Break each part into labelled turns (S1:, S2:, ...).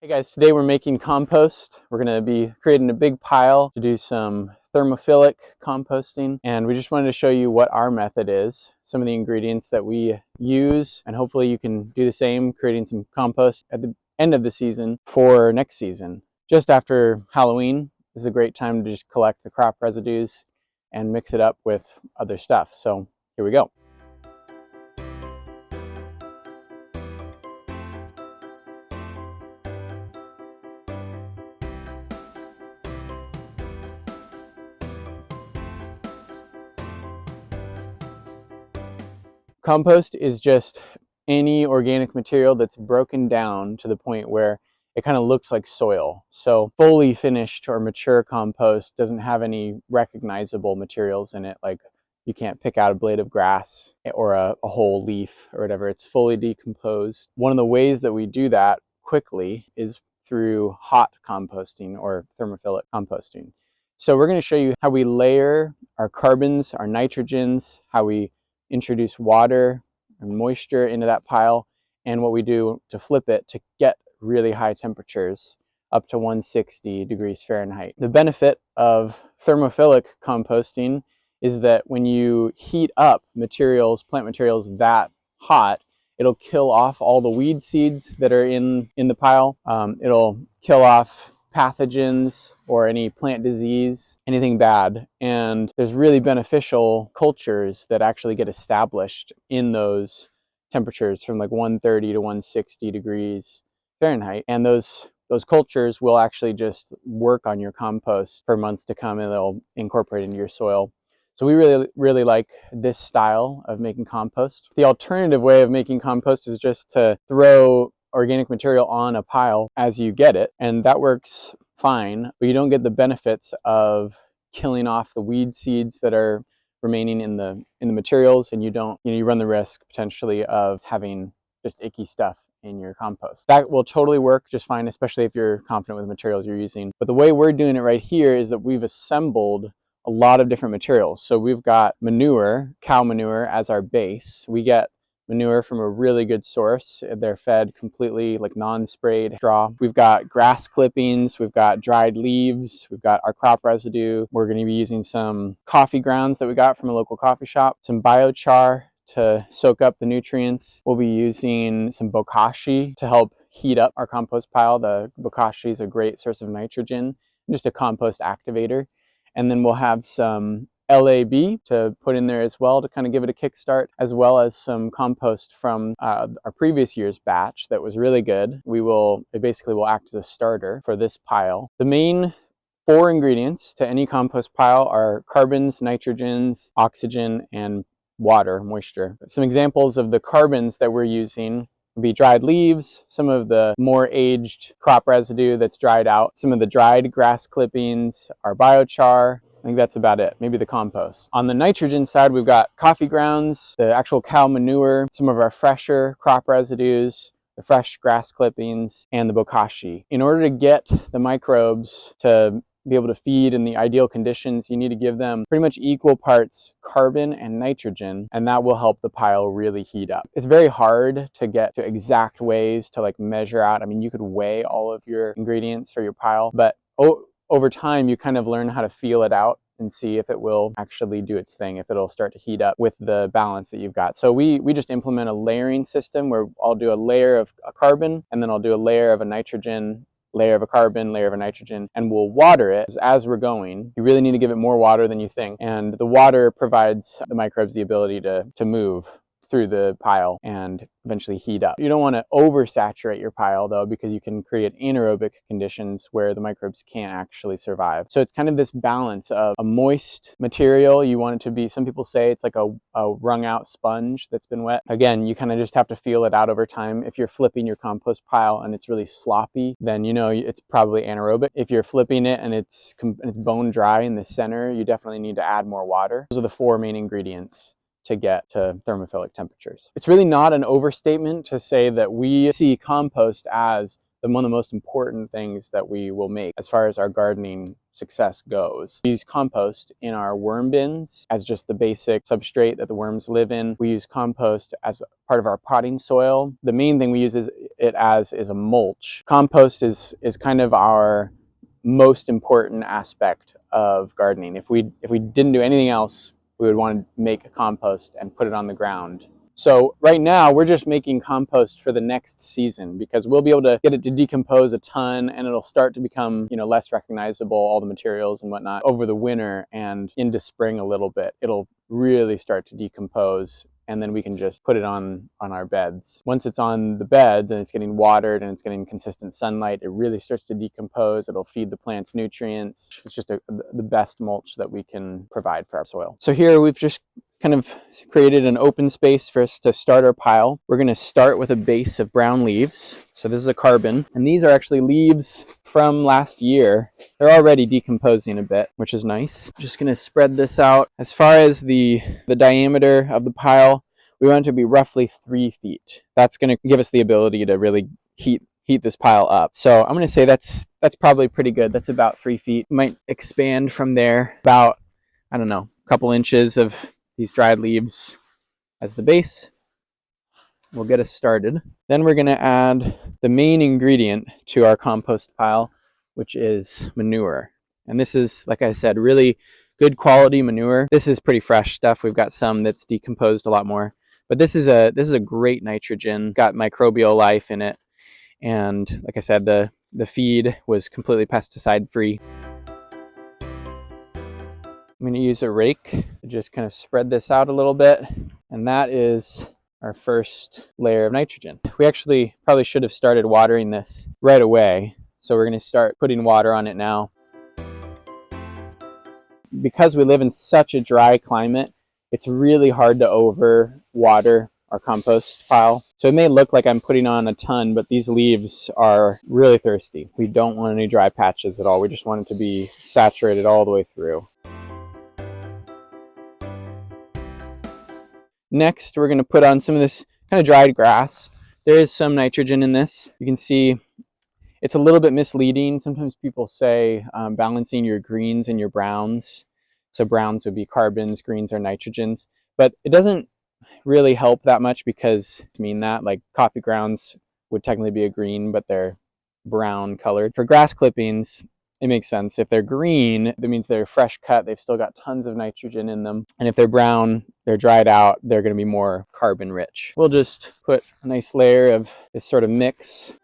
S1: Hey guys, today we're making compost. We're going to be creating a big pile to do some thermophilic composting, and we just wanted to show you what our method is, some of the ingredients that we use, and hopefully you can do the same, creating some compost at the end of the season for next season. Just after Halloween is a great time to just collect the crop residues and mix it up with other stuff. So here we go. Compost is just any organic material that's broken down to the point where it kind of looks like soil. So fully finished or mature compost doesn't have any recognizable materials in it, like you can't pick out a blade of grass or a whole leaf or whatever. It's fully decomposed. One of the ways that we do that quickly is through hot composting or thermophilic composting. So we're going to show you how we layer our carbons, our nitrogens, how we introduce water and moisture into that pile, and what we do to flip it to get really high temperatures up to 160 degrees Fahrenheit. The benefit of thermophilic composting is that when you heat up materials, plant materials that hot, it'll kill off all the weed seeds that are in the pile. It'll kill off pathogens or any plant disease, anything bad. And there's really beneficial cultures that actually get established in those temperatures from like 130 to 160 degrees Fahrenheit. And those cultures will actually just work on your compost for months to come, and they'll incorporate into your soil. So we really like this style of making compost. The alternative way of making compost is just to throw organic material on a pile as you get it, and that works fine, but you don't get the benefits of killing off the weed seeds that are remaining in the materials, and you run the risk potentially of having just icky stuff in your compost. That will totally work just fine, especially if you're confident with the materials you're using. But the way we're doing it right here is that we've assembled a lot of different materials. So we've got manure, cow manure, as our base. We get manure from a really good source. They're fed completely like non-sprayed straw. We've got grass clippings, we've got dried leaves, we've got our crop residue. We're going to be using some coffee grounds that we got from a local coffee shop, some biochar to soak up the nutrients. We'll be using some bokashi to help heat up our compost pile. The bokashi is a great source of nitrogen, just a compost activator. And then we'll have some LAB to put in there as well to kind of give it a kickstart, as well as some compost from our previous year's batch that was really good. It basically will act as a starter for this pile. The main 4 ingredients to any compost pile are carbons, nitrogens, oxygen, and water, moisture. Some examples of the carbons that we're using would be dried leaves, some of the more aged crop residue that's dried out, some of the dried grass clippings, our biochar. I think that's about it, maybe the compost. On the nitrogen side, we've got coffee grounds, the actual cow manure, some of our fresher crop residues, the fresh grass clippings, and the bokashi. In order to get the microbes to be able to feed in the ideal conditions, you need to give them pretty much equal parts carbon and nitrogen, and that will help the pile really heat up. It's very hard to get to exact ways to like measure out. I mean, you could weigh all of your ingredients for your pile, but over time you kind of learn how to feel it out and see if it will actually do its thing, if it'll start to heat up with the balance that you've got. So we just implement a layering system where I'll do a layer of a carbon, and then I'll do a layer of a nitrogen, layer of a carbon, layer of a nitrogen, and we'll water it as we're going. You really need to give it more water than you think, and the water provides the microbes the ability to move through the pile and eventually heat up. You don't want to oversaturate your pile though, because you can create anaerobic conditions where the microbes can't actually survive. So it's kind of this balance of a moist material. You want it to be, some people say it's like a wrung out sponge that's been wet. Again, you kind of just have to feel it out over time. If you're flipping your compost pile and it's really sloppy, then you know it's probably anaerobic. If you're flipping it and it's bone dry in the center, you definitely need to add more water. Those are the 4 main ingredients to get to thermophilic temperatures. It's really not an overstatement to say that we see compost as one of the most important things that we will make as far as our gardening success goes. We use compost in our worm bins as just the basic substrate that the worms live in. We use compost as part of our potting soil. The main thing we use it as is a mulch. Compost is kind of our most important aspect of gardening. If we didn't do anything else, we would want to make a compost and put it on the ground. So right now we're just making compost for the next season because we'll be able to get it to decompose a ton and it'll start to become, less recognizable, all the materials and whatnot, over the winter, and into spring a little bit. It'll really start to decompose, and then we can just put it on our beds. Once it's on the beds and it's getting watered and it's getting consistent sunlight, it really starts to decompose. It'll feed the plants nutrients. It's just the best mulch that we can provide for our soil. So here we've just kind of created an open space for us to start our pile. We're going to start with a base of brown leaves. So this is a carbon, and these are actually leaves from last year. They're already decomposing a bit, which is nice. Just going to spread this out. As far as the diameter of the pile, we want it to be roughly 3 feet. That's going to give us the ability to really heat this pile up. So I'm going to say that's probably pretty good. That's about 3 feet. We might expand from there about, I don't know, a couple inches of these dried leaves as the base will get us started. Then we're going to add the main ingredient to our compost pile, which is manure. And this is, like I said, really good quality manure. This is pretty fresh stuff. We've got some that's decomposed a lot more, but this is a great nitrogen, got microbial life in it. And like I said, the feed was completely pesticide free. I'm going to use a rake to just kind of spread this out a little bit, and that is our first layer of nitrogen. We actually probably should have started watering this right away, so we're going to start putting water on it now. Because we live in such a dry climate, it's really hard to over water our compost pile. So it may look like I'm putting on a ton, but these leaves are really thirsty. We don't want any dry patches at all. We just want it to be saturated all the way through. Next, we're going to put on some of this kind of dried grass. There is some nitrogen in this. You can see it's a little bit misleading. Sometimes people say balancing your greens and your browns. So browns would be carbons, greens are nitrogens. But it doesn't really help that much because to mean that, like coffee grounds would technically be a green, but they're brown colored. For grass clippings, it makes sense. If they're green, that means they're fresh cut. They've still got tons of nitrogen in them. And if they're brown, they're dried out, they're going to be more carbon rich. We'll just put a nice layer of this sort of mix.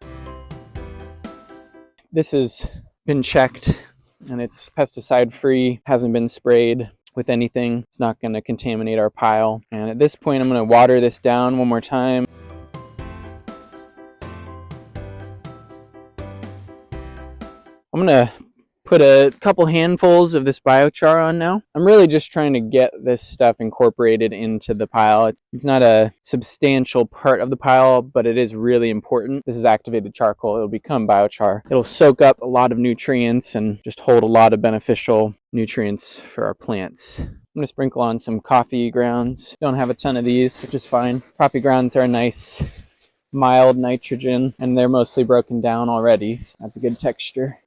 S1: This has been checked and it's pesticide free, hasn't been sprayed with anything. It's not going to contaminate our pile. And at this point, I'm going to water this down one more time. I'm going to put a couple handfuls of this biochar on now. I'm really just trying to get this stuff incorporated into the pile. It's not a substantial part of the pile, but it is really important. This is activated charcoal. It'll become biochar. It'll soak up a lot of nutrients and just hold a lot of beneficial nutrients for our plants. I'm going to sprinkle on some coffee grounds. Don't have a ton of these, which is fine. Coffee grounds are a nice mild nitrogen, and they're mostly broken down already. So that's a good texture.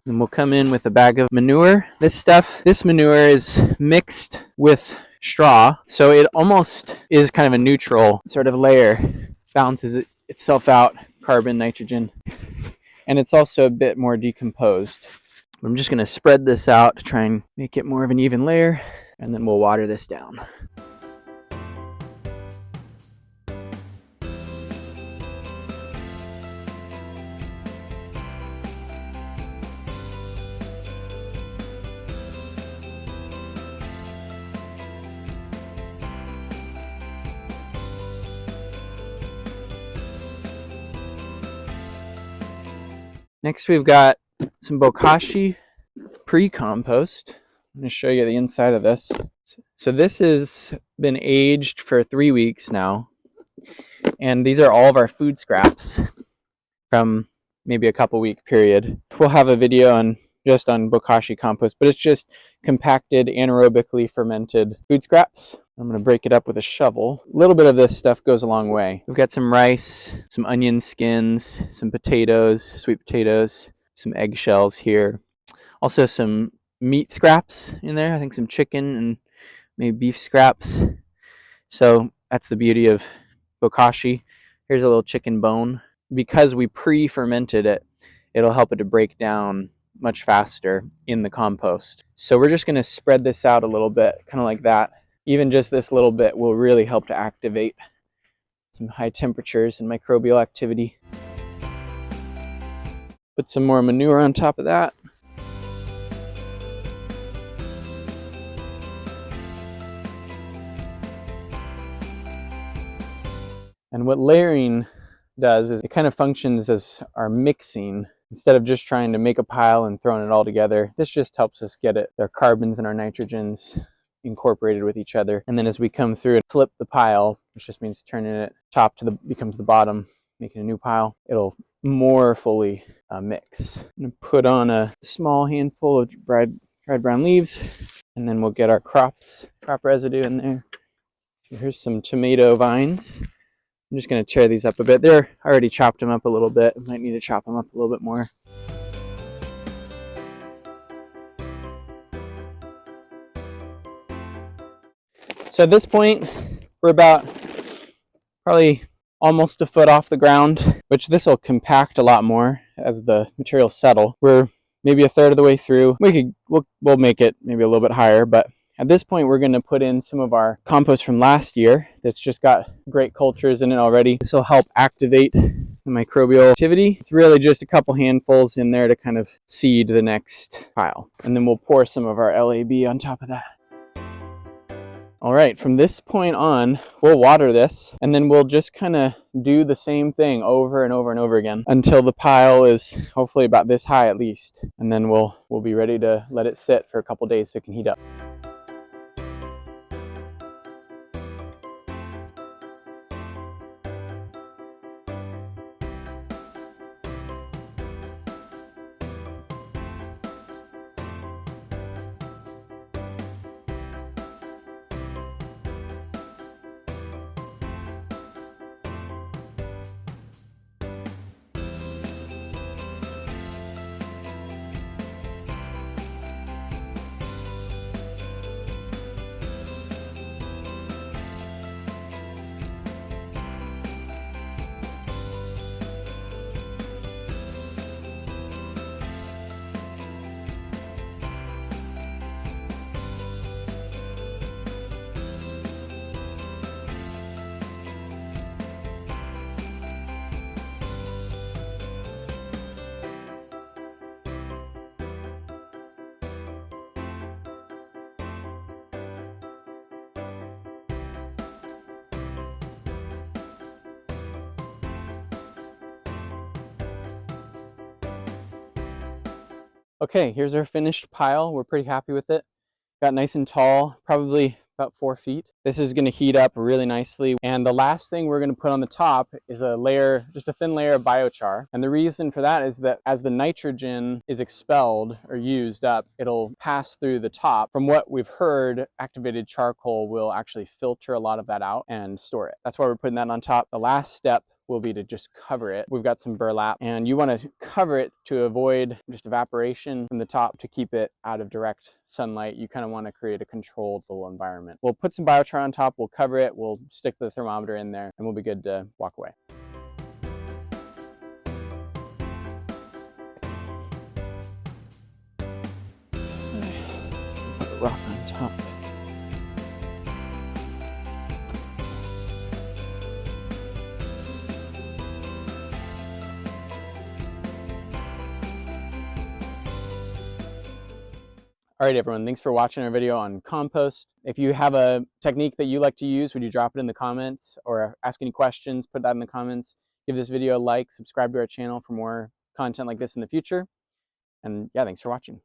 S1: And we'll come in with a bag of manure. This manure is mixed with straw, so it almost is kind of a neutral sort of layer. Balances itself out, carbon, nitrogen, and it's also a bit more decomposed. I'm just going to spread this out to try and make it more of an even layer, and then we'll water this down. Next, we've got some bokashi pre-compost. I'm going to show you the inside of this. So this has been aged for 3 weeks now. And these are all of our food scraps from maybe a couple week period. We'll have a video on bokashi compost, but it's just compacted anaerobically fermented food scraps. I'm going to break it up with a shovel. A little bit of this stuff goes a long way. We've got some rice, some onion skins, some potatoes, sweet potatoes, some eggshells here. Also some meat scraps in there. I think some chicken and maybe beef scraps. So that's the beauty of bokashi. Here's a little chicken bone. Because we pre-fermented it, it'll help it to break down much faster in the compost. So we're just going to spread this out a little bit, kind of like that. Even just this little bit will really help to activate some high temperatures and microbial activity. Put some more manure on top of that. And what layering does is it kind of functions as our mixing. Instead of just trying to make a pile and throwing it all together, this just helps us get our carbons and our nitrogens incorporated with each other. And then as we come through and flip the pile, which just means turning it top to becomes the bottom, making a new pile, it'll more fully mix. I'm gonna put on a small handful of dried brown leaves, and then we'll get our crop residue in there. So here's some tomato vines. I'm just going to tear these up a bit. I already chopped them up a little bit. I might need to chop them up a little bit more. So at this point, we're about probably almost a foot off the ground, which this will compact a lot more as the materials settle. We're maybe a third of the way through. We'll make it maybe a little bit higher, but at this point, we're going to put in some of our compost from last year that's just got great cultures in it already. This will help activate the microbial activity. It's really just a couple handfuls in there to kind of seed the next pile. And then we'll pour some of our LAB on top of that. All right, from this point on, we'll water this, and then we'll just kind of do the same thing over and over and over again until the pile is hopefully about this high at least. And then we'll be ready to let it sit for a couple days so it can heat up. Okay, here's our finished pile. We're pretty happy with it. Got nice and tall, probably about 4 feet. This is going to heat up really nicely. And the last thing we're going to put on the top is a layer, just a thin layer of biochar. And the reason for that is that as the nitrogen is expelled or used up, it'll pass through the top. From what we've heard, activated charcoal will actually filter a lot of that out and store it. That's why we're putting that on top. The last step will be to just cover it. We've got some burlap, and you want to cover it to avoid just evaporation from the top to keep it out of direct sunlight. You kind of want to create a controlled little environment. We'll put some biochar on top, we'll cover it, we'll stick the thermometer in there, and we'll be good to walk away. Put a rock on top. All right, everyone, thanks for watching our video on compost. If you have a technique that you like to use, would you drop it in the comments or ask any questions, put that in the comments. Give this video a like, subscribe to our channel for more content like this in the future. And yeah, thanks for watching.